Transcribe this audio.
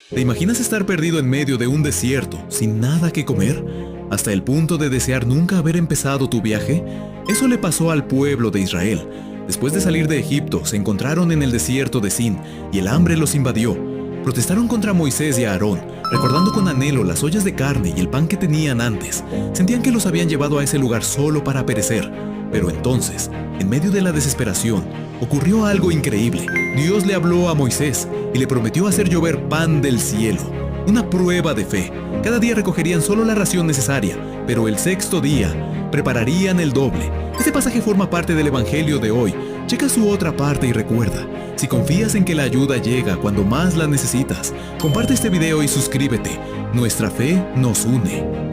¿Te imaginas estar perdido en medio de un desierto, sin nada que comer? ¿Hasta el punto de desear nunca haber empezado tu viaje? Eso le pasó al pueblo de Israel. Después de salir de Egipto, se encontraron en el desierto de Sin y el hambre los invadió. Protestaron contra Moisés y Aarón, recordando con anhelo las ollas de carne y el pan que tenían antes. Sentían que los habían llevado a ese lugar solo para perecer. Pero entonces, en medio de la desesperación, ocurrió algo increíble. Dios le habló a Moisés y le prometió hacer llover pan del cielo. Una prueba de fe. Cada día recogerían solo la ración necesaria, pero el sexto día prepararían el doble. Este pasaje forma parte del Evangelio de hoy. Checa su otra parte y recuerda, si confías en que la ayuda llega cuando más la necesitas, comparte este video y suscríbete. Nuestra fe nos une.